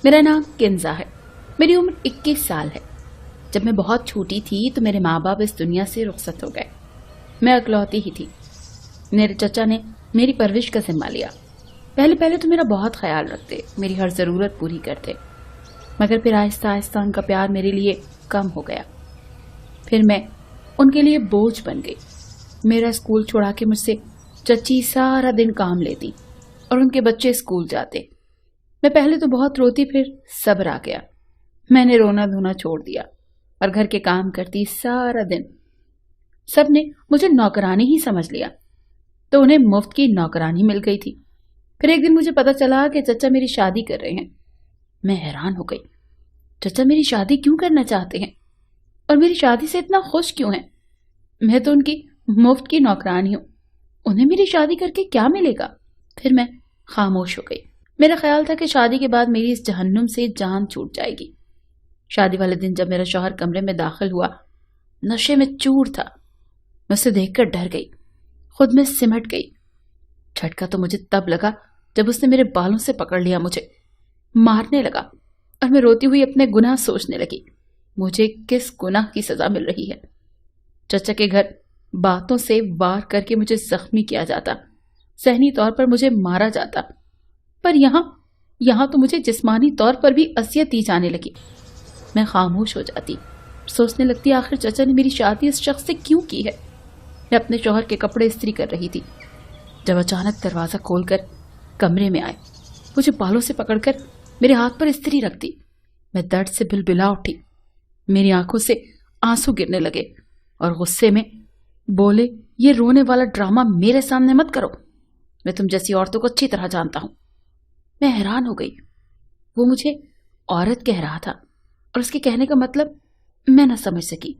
میرا نام کنزا ہے. میری عمر 21 سال ہے. جب میں بہت چھوٹی تھی تو میرے ماں باپ اس دنیا سے رخصت ہو گئے. میں اکلوتی ہی تھی. میرے چچا نے میری پرورش کا ذمہ لیا. پہلے تو میرا بہت خیال رکھتے, میری ہر ضرورت پوری کرتے, مگر پھر آہستہ آہستہ ان کا پیار میرے لیے کم ہو گیا. پھر میں ان کے لیے بوجھ بن گئی. میرا اسکول چھوڑا کے مجھ سے چچی سارا دن کام لیتی اور ان کے بچے اسکول جاتے. میں پہلے تو بہت روتی, پھر صبر آ گیا. میں نے رونا دھونا چھوڑ دیا اور گھر کے کام کرتی سارا دن. سب نے مجھے نوکرانی ہی سمجھ لیا تو انہیں مفت کی نوکرانی مل گئی تھی. پھر ایک دن مجھے پتا چلا کہ چچا میری شادی کر رہے ہیں. میں حیران ہو گئی. چچا میری شادی کیوں کرنا چاہتے ہیں اور میری شادی سے اتنا خوش کیوں ہیں؟ میں تو ان کی مفت کی نوکرانی ہوں, انہیں میری شادی کر کے کیا ملے گا؟ پھر میں خاموش ہو گئی. میرا خیال تھا کہ شادی کے بعد میری اس جہنم سے جان چھوٹ جائے گی. شادی والے دن جب میرا شوہر کمرے میں داخل ہوا, نشے میں چور تھا. میں اسے دیکھ کر ڈر گئی, خود میں سمٹ گئی. جھٹکا تو مجھے تب لگا جب اس نے میرے بالوں سے پکڑ لیا, مجھے مارنے لگا اور میں روتی ہوئی اپنے گناہ سوچنے لگی. مجھے کس گناہ کی سزا مل رہی ہے؟ چچا کے گھر باتوں سے وار کر کے مجھے زخمی کیا جاتا, ذہنی طور پر مجھے مارا جاتا, پر یہاں تو مجھے جسمانی طور پر بھی اذیت دی جانے لگی. میں خاموش ہو جاتی, سوچنے لگتی آخر چچا نے میری شادی اس شخص سے کیوں کی ہے. میں اپنے شوہر کے کپڑے استری کر رہی تھی جب اچانک دروازہ کھول کر کمرے میں آئے. مجھے بالوں سے پکڑ کر میرے ہاتھ پر استری رکھ دی. میں درد سے بلبلا اٹھی. میری آنکھوں سے آنسو گرنے لگے اور غصے میں بولے, یہ رونے والا ڈرامہ میرے سامنے مت کرو, میں تم جیسی عورتوں کو اچھی طرح جانتا ہوں. میں حیران ہو گئی. وہ مجھے عورت کہہ رہا تھا اور اس کے کہنے کا مطلب میں نہ سمجھ سکی.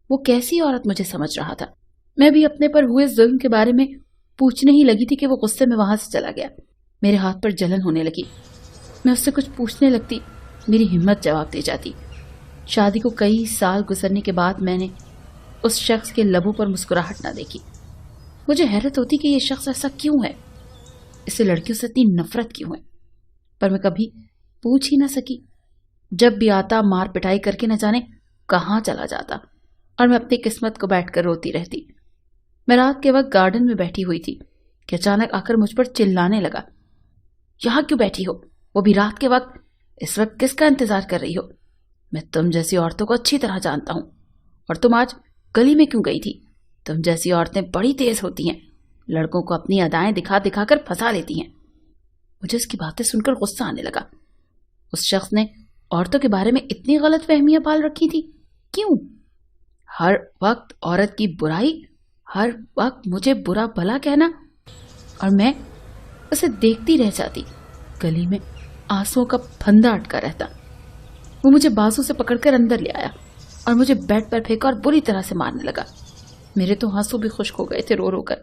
وہ کیسی عورت مجھے سمجھ رہا تھا؟ میں بھی اپنے پر ہوئے ظلم کے بارے میں پوچھنے ہی لگی تھی کہ وہ غصے میں وہاں سے چلا گیا. میرے ہاتھ پر جلن ہونے لگی. میں اس سے کچھ پوچھنے لگتی, میری ہمت جواب دے جاتی. شادی کو کئی سال گزرنے کے بعد میں نے اس شخص کے لبوں پر مسکراہٹ نہ دیکھی. مجھے حیرت ہوتی کہ یہ شخص ایسا کیوں ہے, اسے لڑکیوں سے اتنی نفرت کیوں ہے, پر میں کبھی پوچھ ہی نہ سکی. جب بھی آتا مار پٹائی کر کے نہ جانے کہاں چلا جاتا اور میں اپنی قسمت کو بیٹھ کر روتی رہتی. میں رات کے وقت گارڈن میں بیٹھی ہوئی تھی کہ اچانک آ کر مجھ پر چلانے لگا, یہاں کیوں بیٹھی ہو, وہ بھی رات کے وقت, اس وقت کس کا انتظار کر رہی ہو؟ میں تم جیسی عورتوں کو اچھی طرح جانتا ہوں. اور تم آج گلی میں کیوں گئی تھی؟ تم جیسی عورتیں بڑی تیز ہوتی ہیں, لڑکوں کو اپنی ادائیں دکھا دکھا کر پھنسا لیتی ہیں. مجھے اس کی باتیں سن کر غصہ آنے لگا. اس شخص نے عورتوں کے بارے میں اتنی غلط فہمیاں پال رکھی تھی, کیوں؟ ہر وقت عورت کی برائی, ہر وقت مجھے برا بھلا کہنا, اور میں اسے دیکھتی رہ جاتی. گلی میں آنسوؤں کا پھندا اٹکا رہتا. وہ مجھے بازو سے پکڑ کر اندر لے آیا اور مجھے بیڈ پر پھینکا اور بری طرح سے مارنے لگا. میرے تو آنسو بھی خشک ہو گئے تھے رو رو کر.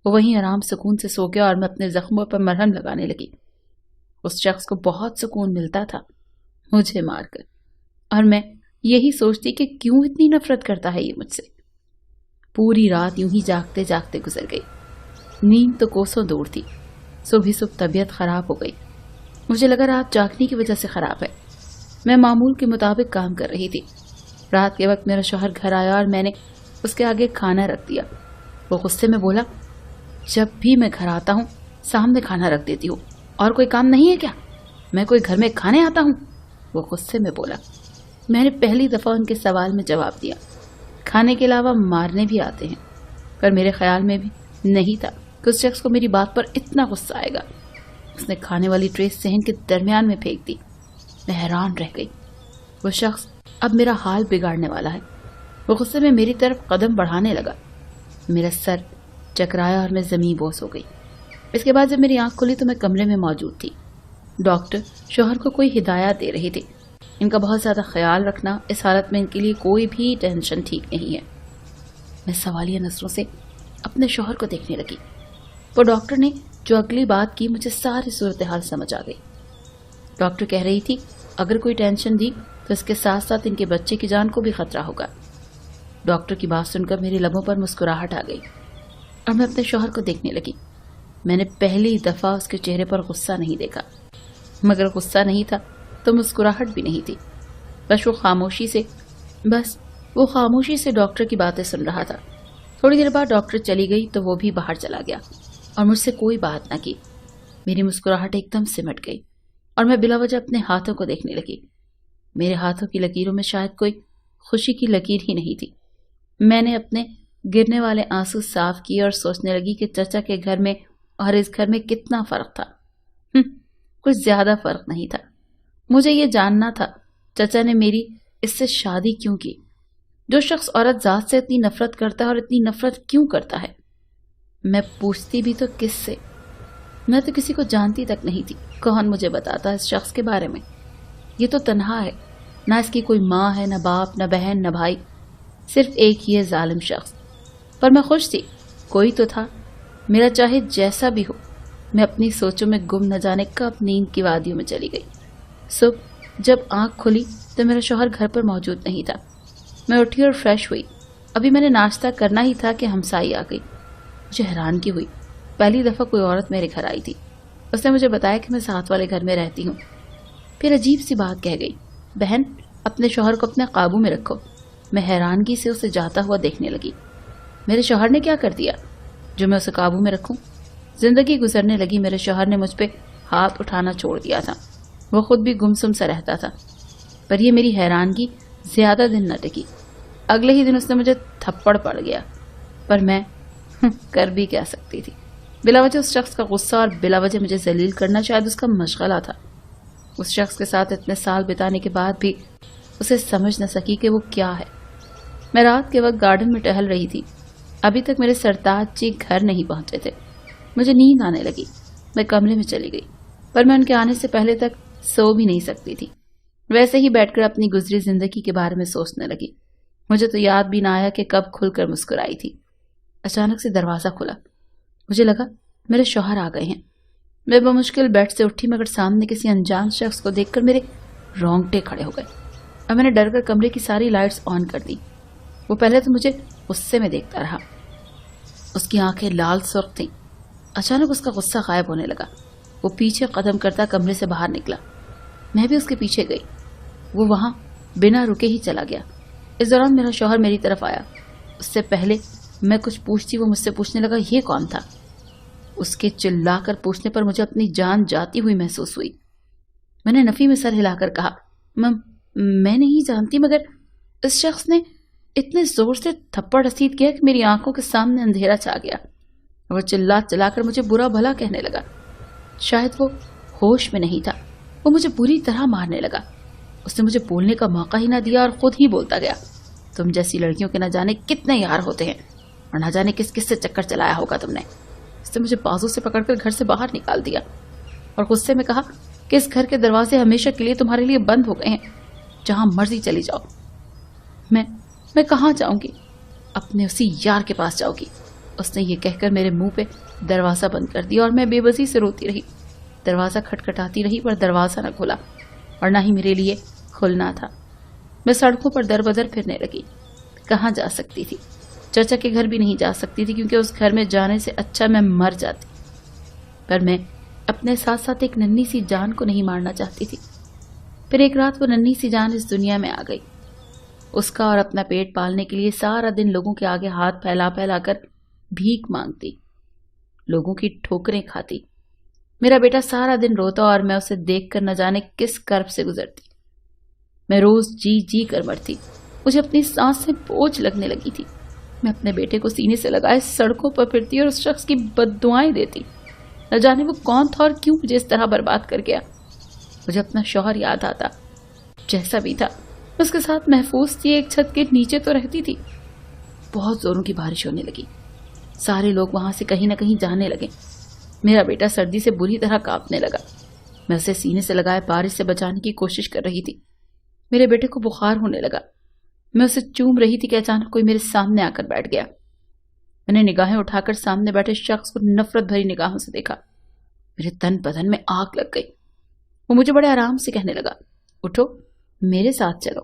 وہ وہیں آرام سکون سے سو گیا اور میں اپنے زخموں پر مرہم لگانے لگی. اس شخص کو بہت سکون ملتا تھا مجھے مار کر, اور میں یہی سوچتی کہ کیوں اتنی نفرت کرتا ہے یہ مجھ سے. پوری رات یوں ہی جاگتے جاگتے گزر گئی. نیند تو کوسوں دور تھی. صبح طبیعت خراب ہو گئی. مجھے لگا رات جاگنے کی وجہ سے خراب ہے. میں معمول کے مطابق کام کر رہی تھی. رات کے وقت میرا شوہر گھر آیا اور میں نے اس کے آگے کھانا رکھ دیا. وہ غصے میں بولا, جب بھی میں گھر آتا ہوں سامنے کھانا رکھ دیتی ہوں, اور کوئی کام نہیں ہے کیا؟ میں کوئی گھر میں کھانے آتا ہوں؟ وہ غصے میں بولا. میں نے پہلی دفعہ ان کے سوال میں جواب دیا, کھانے کے علاوہ مارنے بھی آتے ہیں. پر میرے خیال میں بھی نہیں تھا کہ اس شخص کو میری بات پر اتنا غصہ آئے گا. اس نے کھانے والی ٹرے صحن کے درمیان میں پھینک دی. میں حیران رہ گئی. وہ شخص اب میرا حال بگاڑنے والا ہے. وہ غصے میں میری طرف قدم بڑھانے لگا. میرا سر چکرایا اور میں زمین بوس ہو گئی. اس کے بعد جب میری آنکھ کھلی تو میں کمرے میں موجود تھی. ڈاکٹر شوہر کو کوئی ہدایات دے رہے تھے. ان کا بہت زیادہ خیال رکھنا, اس حالت میں ان کے لیے کوئی بھی ٹینشن ٹھیک نہیں ہے. میں سوالیہ نظروں سے اپنے شوہر کو دیکھنے لگی. وہ ڈاکٹر نے جو اگلی بات کی مجھے ساری صورتحال سمجھ آ گئی. ڈاکٹر کہہ رہی تھی اگر کوئی ٹینشن دی تو اس کے ساتھ ساتھ ان کے بچے کی جان کو بھی خطرہ ہوگا. ڈاکٹر کی بات سن کر میرے لبوں پر مسکراہٹ آ گئی اور میں اپنے شوہر کو دیکھنے لگی. میں نے پہلی دفعہ اس کے چہرے پر غصہ نہیں دیکھا, مگر غصہ نہیں تھا تو مسکراہٹ بھی نہیں تھی، بس وہ خاموشی سے ڈاکٹر کی باتیں سن رہا تھا۔ تھوڑی دیر بعد ڈاکٹر چلی گئی تو وہ بھی باہر چلا گیا اور مجھ سے کوئی بات نہ کی۔ میری مسکراہٹ ایک دم سمٹ گئی اور میں بلا وجہ اپنے ہاتھوں کو دیکھنے لگی۔ میرے ہاتھوں کی لکیروں میں شاید کوئی خوشی کی لکیر ہی نہیں تھی۔ میں نے اپنے گرنے والے آنسو صاف کیے اور سوچنے لگی کہ چچا کے گھر میں اور اس گھر میں کتنا فرق تھا۔ کچھ زیادہ فرق نہیں تھا۔ مجھے یہ جاننا تھا چچا نے میری اس سے شادی کیوں کی۔ جو شخص عورت ذات سے اتنی نفرت کرتا ہے اور اتنی نفرت کیوں کرتا ہے؟ میں پوچھتی بھی تو کس سے؟ میں تو کسی کو جانتی تک نہیں تھی۔ کون مجھے بتاتا اس شخص کے بارے میں؟ یہ تو تنہا ہے، نہ اس کی کوئی ماں ہے، نہ باپ، نہ بہن، نہ بھائی، صرف ایک ہی ظالم شخص۔ پر میں خوش تھی، کوئی تو تھا میرا، چاہے جیسا بھی ہو۔ میں اپنی سوچوں میں گم نہ جانے کب نیند کی وادیوں میں چلی گئی۔ صبح جب آنکھ کھلی تو میرا شوہر گھر پر موجود نہیں تھا۔ میں اٹھی اور فریش ہوئی۔ ابھی میں نے ناشتہ کرنا ہی تھا کہ ہمسائی آ گئی۔ مجھے حیرانگی ہوئی، پہلی دفعہ کوئی عورت میرے گھر آئی تھی۔ اس نے مجھے بتایا کہ میں ساتھ والے گھر میں رہتی ہوں۔ پھر عجیب سی بات کہہ گئی، بہن اپنے شوہر کو اپنے قابو میں رکھو۔ میں حیرانگی سے اسے جاتا ہوا دیکھنے لگی۔ میرے شوہر نے کیا کر دیا جو میں اسے قابو میں رکھوں؟ زندگی گزرنے لگی، میرے شوہر نے مجھ پہ ہاتھ اٹھانا چھوڑ دیا تھا۔ وہ خود بھی گمسم سا رہتا تھا۔ پر یہ میری حیرانگی زیادہ دن نہ ٹکی۔ اگلے ہی دن اس نے مجھے تھپڑ پڑ گیا۔ پر میں کر بھی کیا سکتی تھی؟ بلا وجہ اس شخص کا غصہ اور بلا وجہ مجھے ذلیل کرنا شاید اس کا مشغلہ تھا۔ اس شخص کے ساتھ اتنے سال بتانے کے بعد بھی اسے سمجھ نہ سکی کہ وہ کیا ہے۔ میں رات کے وقت گارڈن میں ٹہل رہی تھی۔ ابھی تک میرے سرتاج جی گھر نہیں پہنچے تھے۔ مجھے نیند آنے لگی۔ میں کمرے میں چلی گئی، پر میں ان کے آنے سے پہلے تک سو بھی نہیں سکتی تھی۔ ویسے ہی بیٹھ کر اپنی گزری زندگی کے بارے میں سوچنے لگی۔ مجھے تو یاد بھی نہ آیا کہ کب کھل کر مسکرائی تھی۔ اچانک سے دروازہ کھلا۔ مجھے لگا میرے شوہر آ گئے ہیں۔ میں بمشکل بیڈ سے اٹھی، مگر سامنے کسی انجان شخص کو دیکھ کر میرے رونگٹے کھڑے ہو گئے اور میں نے ڈر کر کمرے کی ساری لائٹس آن کر دی۔ وہ پہلے تو مجھے غصے میں دیکھتا رہا۔ اس کی آنکھیں لال سرخ تھیں۔ اچانک اس کا غصہ غائب ہونے لگا۔ وہ پیچھے قدم کرتا کمرے سے باہر نکلا۔ میں بھی اس کے پیچھے گئی۔ وہ وہاں بنا رکے ہی چلا گیا۔ اس دوران میرا شوہر میری طرف آیا۔ اس سے پہلے میں کچھ پوچھتی وہ مجھ سے پوچھنے لگا یہ کون تھا؟ اس کے چلا کر پوچھنے پر مجھے اپنی جان جاتی ہوئی محسوس ہوئی۔ میں نے نفی میں سر ہلا کر کہا میں نہیں جانتی، مگر اس شخص نے اتنے زور سے تھپڑ رسید کیا کہ میری آنکھوں کے سامنے اندھیرا چھا گیا۔ وہ چلا کر مجھے برا بھلا کہنے لگا۔ شاید وہ ہوش میں نہیں تھا۔ وہ مجھے بری طرح مارنے لگا۔ اس نے مجھے بولنے کا موقع ہی نہ دیا اور خود ہی بولتا گیا، تم جیسی لڑکیوں کے نہ جانے کتنے یار ہوتے ہیں اور نہ جانے کس کس سے چکر چلایا ہوگا تم نے۔ اس نے مجھے بازو سے پکڑ کر گھر سے باہر نکال دیا اور غصے میں کہا کہ اس گھر کے دروازے ہمیشہ کے لیے تمہارے لیے بند ہو گئے ہیں، جہاں مرضی چلی جاؤ۔ میں کہاں جاؤں گی؟ اپنے اسی یار کے پاس جاؤ گی۔ اس نے یہ کہہ کر میرے منہ پہ دروازہ بند کر دیا اور میں بے بسی سے روتی رہی۔ دروازہ کھٹکھٹاتی رہی پر دروازہ نہ کھلا اور نہ ہی میرے لیے کھلنا تھا۔ میں سڑکوں پر در بدر پھرنے لگی۔ کہاں جا سکتی تھی؟ چچا کے گھر بھی نہیں جا سکتی تھی کیونکہ اس گھر میں جانے سے اچھا میں مر جاتی۔ پر میں اپنے ساتھ ساتھ ایک ننھی سی جان کو نہیں مارنا چاہتی تھی۔ پھر ایک رات وہ ننھی سی جان اس دنیا میں آ گئی۔ اس کا اور اپنا پیٹ پالنے کے لیے سارا دن لوگوں کے آگے ہاتھ پھیلا پھیلا کر بھیک مانگتی، لوگوں کی ٹھوکریں کھاتی۔ میرا بیٹا سارا دن روتا اور میں اسے دیکھ کر نہ جانے کس کرب سے گزرتی۔ میں روز جی جی کر مرتی۔ مجھے اپنی سانس سے بوجھ لگنے لگی تھی۔ میں اپنے بیٹے کو سینے سے لگائے سڑکوں پر پھرتی اور اس شخص کی بد دعائیں دیتی۔ نہ جانے وہ کون تھا اور کیوں مجھے اس طرح برباد کر گیا۔ مجھے اپنا شوہر یاد آتا، جیسا بھی تھا اس کے ساتھ محفوظ تھی، ایک چھت کے نیچے تو رہتی تھی۔ بہت زوروں کی بارش ہونے لگی۔ سارے لوگ وہاں سے کہیں نہ کہیں جانے لگے۔ میرا بیٹا سردی سے بری طرح کانپنے لگا۔ میں اسے سینے سے لگائے بارش سے بچانے کی کوشش کر رہی تھی۔ میرے بیٹے کو بخار ہونے لگا۔ میں اسے چوم رہی تھی کہ اچانک کوئی میرے سامنے آ کر بیٹھ گیا۔ میں نے نگاہیں اٹھا کر سامنے بیٹھے شخص کو نفرت بھری نگاہوں سے دیکھا۔ میرے تن بدن میں آگ لگ گئی۔ وہ مجھے بڑے آرام سے کہنے لگا، اٹھو میرے ساتھ چلو۔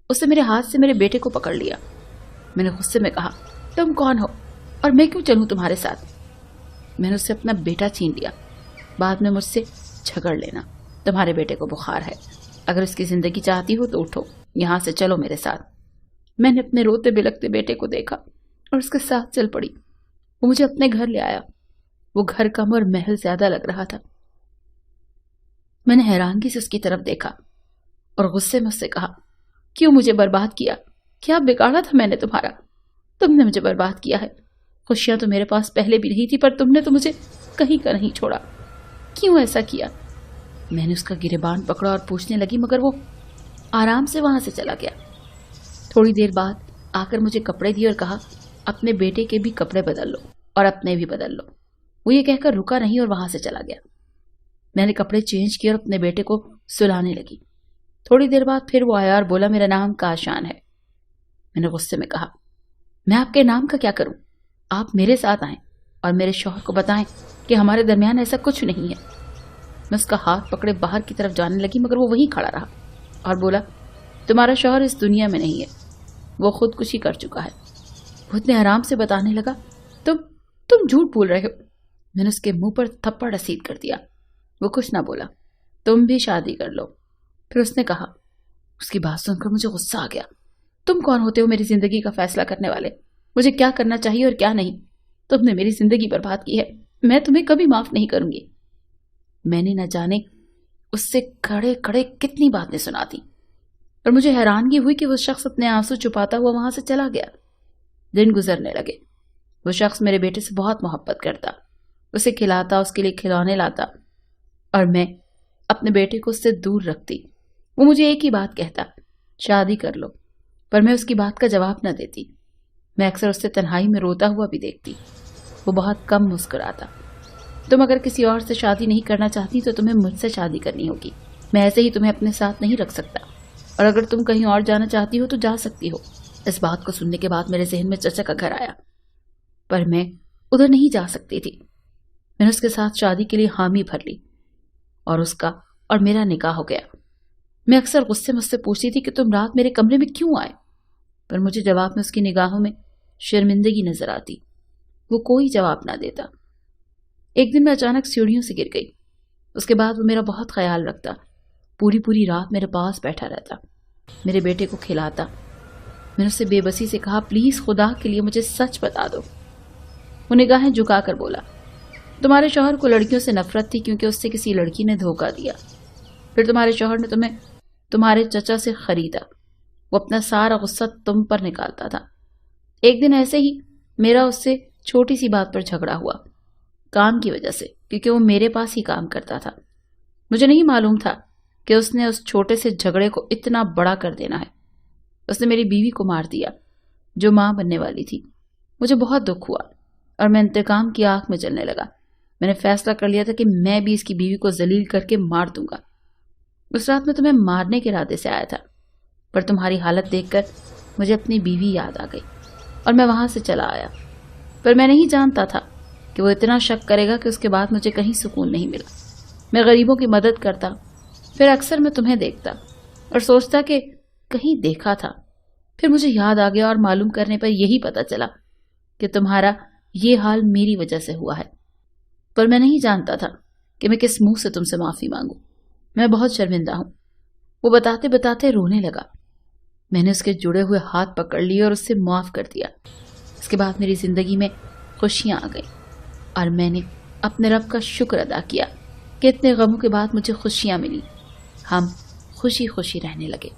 اس نے میرے ہاتھ سے میرے بیٹے کو پکڑ لیا۔ میں نے غصے میں کہا، تم کون ہو اور میں کیوں چلوں تمہارے ساتھ؟ میں نے اس سے اپنا بیٹا چھین لیا۔ بعد میں مجھ سے جھگڑ لینا، تمہارے بیٹے کو بخار ہے، اگر اس کی زندگی چاہتی ہو تو اٹھو، یہاں سے چلو میرے ساتھ۔ میں نے اپنے روتے بلکتے بیٹے کو دیکھا اور اس کے ساتھ چل پڑی۔ وہ مجھے اپنے گھر لے آیا۔ وہ گھر کم اور محل زیادہ لگ رہا تھا۔ میں نے حیرانگی سے اس کی طرف دیکھا اور غصے میں اس سے کہا، کیوں مجھے برباد کیا؟ کیا بگاڑا تھا میں نے تمہارا؟ تم نے مجھے برباد کیا ہے۔ خوشیاں تو میرے پاس پہلے بھی نہیں تھی، پر تم نے تو مجھے کہیں کا نہیں چھوڑا۔ کیوں ایسا کیا؟ میں نے اس کا گریبان پکڑا اور پوچھنے لگی، مگر وہ آرام سے وہاں سے چلا گیا۔ تھوڑی دیر بعد آ کر مجھے کپڑے دیے اور کہا، اپنے بیٹے کے بھی کپڑے بدل لو اور اپنے بھی بدل لو۔ وہ یہ کہہ کر رکا نہیں اور وہاں سے چلا گیا۔ میں نے کپڑے چینج کیے اور اپنے بیٹے کو سلانے لگی۔ تھوڑی دیر بعد پھر وہ آیا اور بولا، میرا نام کاشان ہے۔ میں نے غصے میں کہا، میں آپ کے نام کا کیا کروں؟ آپ میرے ساتھ آئیں اور میرے شوہر کو بتائیں کہ ہمارے درمیان ایسا کچھ نہیں ہے۔ میں اس کا ہاتھ پکڑے باہر کی طرف جانے لگی، مگر وہ وہیں کھڑا رہا اور بولا، تمہارا شوہر اس دنیا میں نہیں ہے، وہ خودکشی کر چکا ہے۔ وہ اتنے آرام سے بتانے لگا، تم جھوٹ بول رہے ہو۔ میں نے اس کے منہ پر تھپڑ رسید کر دیا۔ وہ کچھ نہ بولا۔ تم بھی شادی کر لو۔ پھر اس نے کہا، اس کی بات سن کر مجھے غصہ آ گیا، تم کون ہوتے ہو میری زندگی کا فیصلہ کرنے والے؟ مجھے کیا کرنا چاہیے اور کیا نہیں؟ تم نے میری زندگی برباد کی ہے، میں تمہیں کبھی معاف نہیں کروں گی۔ میں نے نہ جانے اس سے کھڑے کھڑے کتنی باتیں سنا دی اور مجھے حیرانگی ہوئی کہ وہ شخص اپنے آنسو چھپاتا ہوا وہاں سے چلا گیا۔ دن گزرنے لگے۔ وہ شخص میرے بیٹے سے بہت محبت کرتا، اسے کھلاتا، اس کے لیے کھلونے لاتا اور میں اپنے بیٹے کو اس سے دور رکھتی۔ وہ مجھے ایک ہی بات کہتا، شادی کر لو، پر میں اس کی بات کا جواب نہ دیتی۔ میں اکثر اس سے تنہائی میں روتا ہوا بھی دیکھتی۔ وہ بہت کم مسکراتا۔ تم اگر کسی اور سے شادی نہیں کرنا چاہتی تو تمہیں مجھ سے شادی کرنی ہوگی، میں ایسے ہی تمہیں اپنے ساتھ نہیں رکھ سکتا، اور اگر تم کہیں اور جانا چاہتی ہو تو جا سکتی ہو۔ اس بات کو سننے کے بعد میرے ذہن میں چچا کا گھر آیا، پر میں ادھر نہیں جا سکتی تھی۔ میں نے اس کے ساتھ شادی کے لیے حامی بھر لی اور اس کا اور میرا نکاح ہو گیا۔ میں اکثر غصے میں اس سے پوچھتی تھی کہ تم رات میرے کمرے میں کیوں آئے، پر مجھے جواب میں اس کی نگاہوں میں شرمندگی نظر آتی۔ وہ کوئی جواب نہ دیتا۔ ایک دن میں اچانک سیڑھیوں سے گر گئی۔ اس کے بعد وہ میرا بہت خیال رکھتا، پوری رات میرے پاس بیٹھا رہتا، میرے بیٹے کو کھلاتا۔ میں نے اس سے بے بسی سے کہا، پلیز خدا کے لیے مجھے سچ بتا دو۔ وہ نگاہیں جھکا کر بولا، تمہارے شوہر کو لڑکیوں سے نفرت تھی کیونکہ اس سے کسی لڑکی نے دھوکہ دیا، پھر تمہارے شوہر نے تمہیں تمہارے چچا سے خریدا۔ وہ اپنا سارا غصہ تم پر نکالتا تھا۔ ایک دن ایسے ہی میرا اس سے چھوٹی سی بات پر جھگڑا ہوا، کام کی وجہ سے، کیونکہ وہ میرے پاس ہی کام کرتا تھا۔ مجھے نہیں معلوم تھا کہ اس نے اس چھوٹے سے جھگڑے کو اتنا بڑا کر دینا ہے۔ اس نے میری بیوی کو مار دیا جو ماں بننے والی تھی۔ مجھے بہت دکھ ہوا اور میں انتقام کی آنکھ میں جلنے لگا۔ میں نے فیصلہ کر لیا تھا کہ میں بھی اس کی بیوی کو ذلیل کر کے مار دوں گا۔ اس رات میں تمہیں مارنے کے ارادے سے آیا تھا، پر تمہاری حالت دیکھ کر مجھے اپنی بیوی یاد آ گئی اور میں وہاں سے چلا آیا۔ پر میں نہیں جانتا تھا کہ وہ اتنا شک کرے گا کہ اس کے بعد مجھے کہیں سکون نہیں ملا۔ میں غریبوں کی مدد کرتا، پھر اکثر میں تمہیں دیکھتا اور سوچتا کہ کہیں دیکھا تھا۔ پھر مجھے یاد آ گیا اور معلوم کرنے پر یہی پتا چلا کہ تمہارا یہ حال میری وجہ سے ہوا ہے، پر میں نہیں جانتا تھا کہ میں کس منہ سے تم سے معافی مانگوں۔ میں بہت شرمندہ ہوں۔ وہ بتاتے بتاتے رونے لگا۔ میں نے اس کے جڑے ہوئے ہاتھ پکڑ لیے اور اس سے معاف کر دیا۔ اس کے بعد میری زندگی میں خوشیاں آ گئیں اور میں نے اپنے رب کا شکر ادا کیا کہ اتنے غموں کے بعد مجھے خوشیاں ملی۔ ہم خوشی خوشی رہنے لگے۔